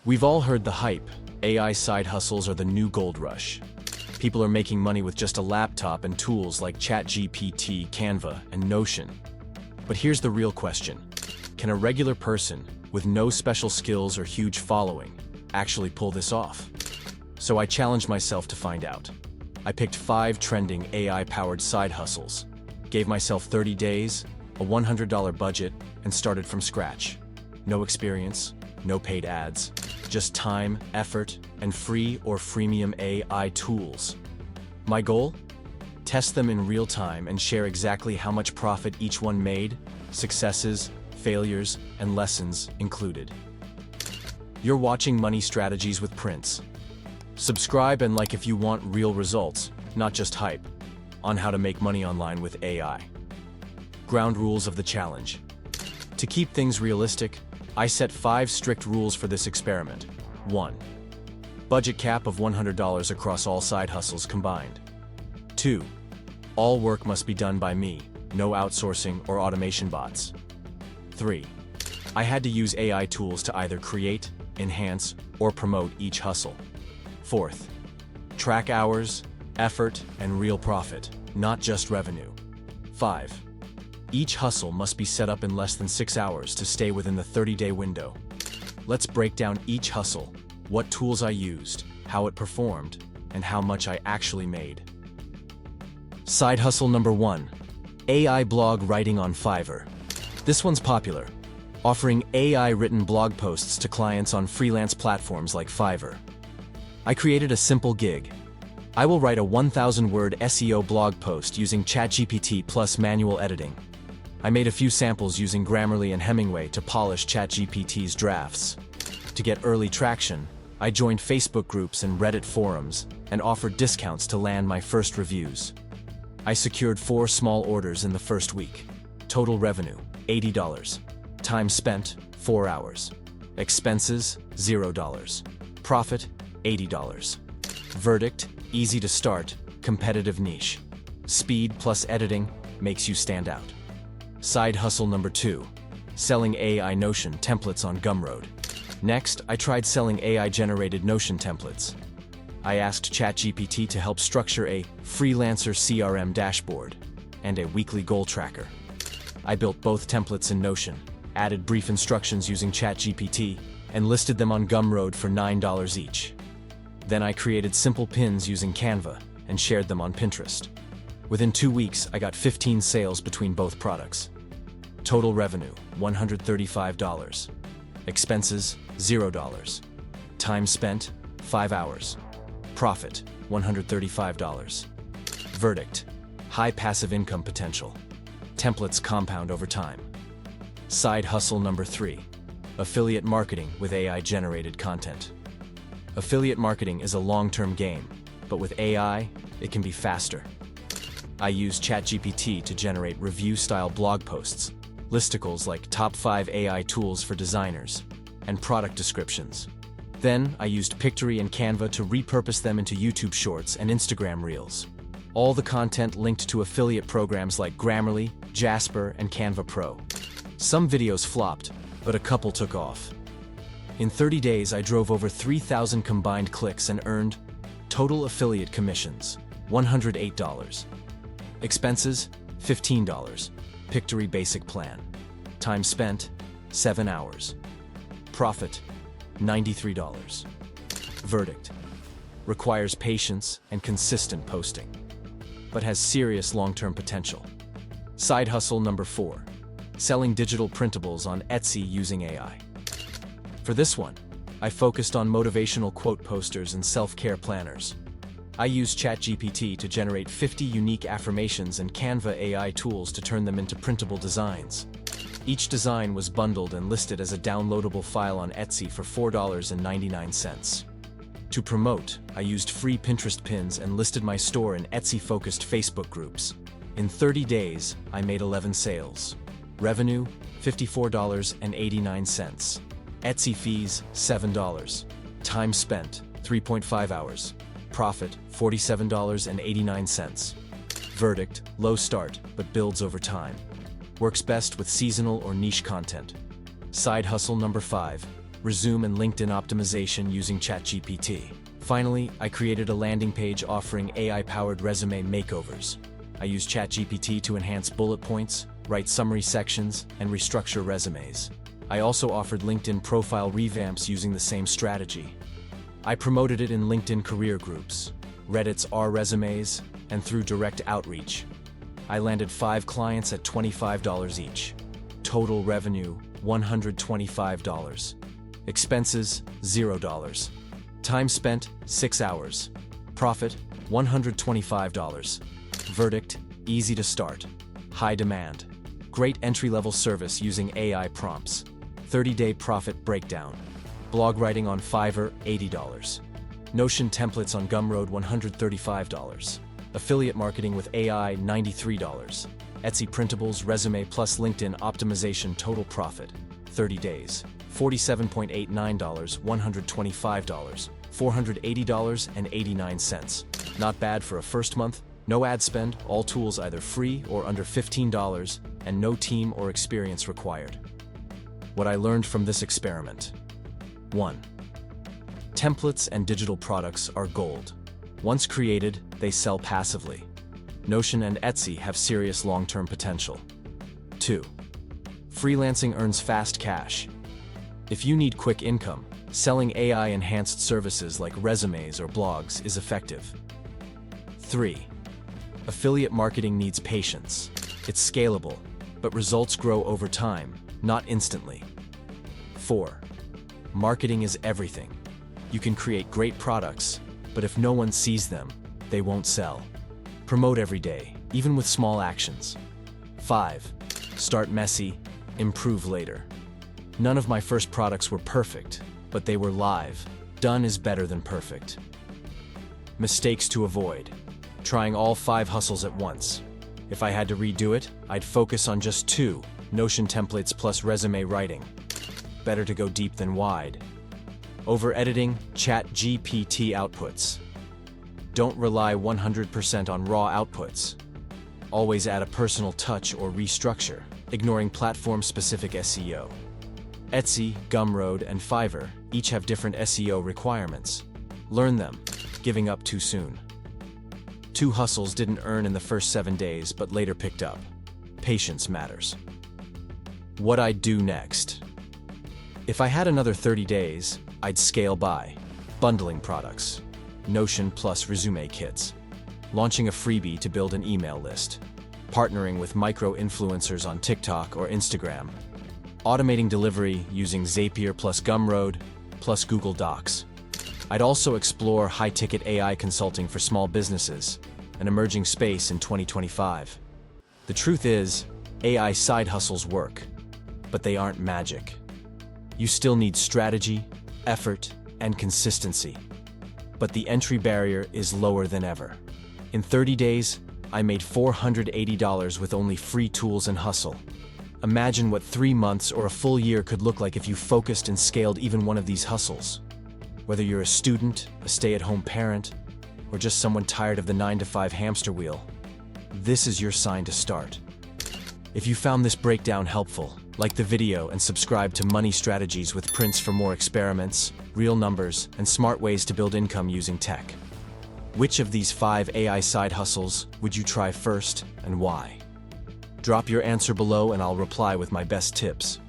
We've all heard the hype. AI side hustles are the new gold rush. People are making money with just a laptop and tools like ChatGPT, Canva, and Notion. But here's the real question. Can a regular person, with no special skills or huge following, actually pull this off? So I challenged myself to find out. I picked 5 trending AI-powered side hustles, gave myself 30 days, a $100 budget, and started from scratch. No experience, no paid ads, just time, effort, and free or freemium AI tools. My goal? Test them in real time and share exactly how much profit each one made, successes, failures, and lessons included. You're watching Money Strategies with Prince. Subscribe and like if you want real results, not just hype, on how to make money online with AI. Ground rules of the challenge. To keep things realistic, I set 5 strict rules for this experiment. 1. Budget cap of $100 across all side hustles combined. 2. All work must be done by me, no outsourcing or automation bots. 3. I had to use AI tools to either create, enhance, or promote each hustle. 4th. Track hours, effort, and real profit, not just revenue. 5. Each hustle must be set up in less than 6 hours to stay within the 30-day window. Let's break down each hustle, what tools I used, how it performed, and how much I actually made. Side hustle number 1. AI blog writing on Fiverr. This one's popular, offering AI-written blog posts to clients on freelance platforms like Fiverr. I created a simple gig. I will write a 1,000-word SEO blog post using ChatGPT plus manual editing. I made a few samples using Grammarly and Hemingway to polish ChatGPT's drafts. To get early traction, I joined Facebook groups and Reddit forums and offered discounts to land my first reviews. I secured 4 small orders in the first week. Total revenue, $80. Time spent, 4 hours. Expenses, $0. Profit, $80. Verdict, easy to start, competitive niche. Speed plus editing makes you stand out. Side hustle number 2. Selling AI Notion templates on Gumroad. Next, I tried selling AI-generated Notion templates. I asked ChatGPT to help structure a freelancer CRM dashboard and a weekly goal tracker. I built both templates in Notion, added brief instructions using ChatGPT, and listed them on Gumroad for $9 each. Then I created simple pins using Canva and shared them on Pinterest. Within 2 weeks, I got 15 sales between both products. Total revenue, $135. Expenses, $0. Time spent, 5 hours. Profit, $135. Verdict, high passive income potential. Templates compound over time. Side hustle number 3. Affiliate marketing with AI-generated content. Affiliate marketing is a long-term game, but with AI, it can be faster. I use ChatGPT to generate review-style blog posts, listicles like top 5 AI tools for designers, and product descriptions. Then, I used Pictory and Canva to repurpose them into YouTube Shorts and Instagram Reels. All the content linked to affiliate programs like Grammarly, Jasper, and Canva Pro. Some videos flopped, but a couple took off. In 30 days, I drove over 3,000 combined clicks and earned total affiliate commissions, $108. Expenses, $15. Pictory basic plan. Time spent, 7 hours. Profit, $93. Verdict, requires patience and consistent posting, but has serious long-term potential. Side hustle number 4. Selling digital printables on Etsy using AI. For this one, I focused on motivational quote posters and self-care planners. I used ChatGPT to generate 50 unique affirmations and Canva AI tools to turn them into printable designs. Each design was bundled and listed as a downloadable file on Etsy for $4.99. To promote, I used free Pinterest pins and listed my store in Etsy-focused Facebook groups. In 30 days, I made 11 sales. Revenue, $54.89. Etsy fees, $7. Time spent, 3.5 hours. Profit, $47.89. Verdict, low start, but builds over time. Works best with seasonal or niche content. Side hustle number 5, resume and LinkedIn optimization using ChatGPT. Finally, I created a landing page offering AI-powered resume makeovers. I used ChatGPT to enhance bullet points, write summary sections, and restructure resumes. I also offered LinkedIn profile revamps using the same strategy. I promoted it in LinkedIn career groups, Reddit's 𝐟𝐨𝐫𝐫𝐠, and through direct outreach. I landed 5 clients at $25 each. Total revenue, $125. Expenses, $0. Time spent, 6 hours. Profit, $125. Verdict, easy to start. High demand. Great entry-level service using AI prompts. 30-day profit breakdown. Blog writing on Fiverr, $80. Notion templates on Gumroad, $135. Affiliate marketing with AI, $93. Etsy printables, resume plus LinkedIn optimization total profit, 30 days, $47.89, $125, $480.89. Not bad for a first month, no ad spend, all tools either free or under $15, and no team or experience required. What I learned from this experiment. 1. Templates and digital products are gold. Once created, they sell passively. Notion and Etsy have serious long-term potential. 2. Freelancing earns fast cash. If you need quick income, selling AI-enhanced services like resumes or blogs is effective. 3. Affiliate marketing needs patience. It's scalable, but results grow over time, not instantly. 4. Marketing is everything. You can create great products, but if no one sees them, they won't sell. Promote every day, even with small actions. 5. Start messy, improve later. None of my first products were perfect, but they were live. Done is better than perfect. Mistakes to avoid. Trying all 5 hustles at once. If I had to redo it, I'd focus on just 2, Notion templates plus resume writing. Better to go deep than wide. Over-editing, ChatGPT outputs. Don't rely 100% on raw outputs. Always add a personal touch or restructure, ignoring platform-specific SEO. Etsy, Gumroad, and Fiverr each have different SEO requirements. Learn them, giving up too soon. 2 hustles didn't earn in the first 7 days, but later picked up. Patience matters. What I'd do next. If I had another 30 days, I'd scale by bundling products, Notion plus resume kits, launching a freebie to build an email list, partnering with micro-influencers on TikTok or Instagram, automating delivery using Zapier plus Gumroad plus Google Docs. I'd also explore high-ticket AI consulting for small businesses, an emerging space in 2025. The truth is, AI side hustles work, but they aren't magic. You still need strategy, effort, and consistency. But the entry barrier is lower than ever. In 30 days, I made $480 with only free tools and hustle. Imagine what 3 months or a full year could look like if you focused and scaled even one of these hustles. Whether you're a student, a stay-at-home parent, or just someone tired of the 9-to-5 hamster wheel, this is your sign to start. If you found this breakdown helpful, like the video and subscribe to Money Strategies with Prince for more experiments, real numbers, and smart ways to build income using tech. Which of these 5 AI side hustles would you try first and why? Drop your answer below and I'll reply with my best tips.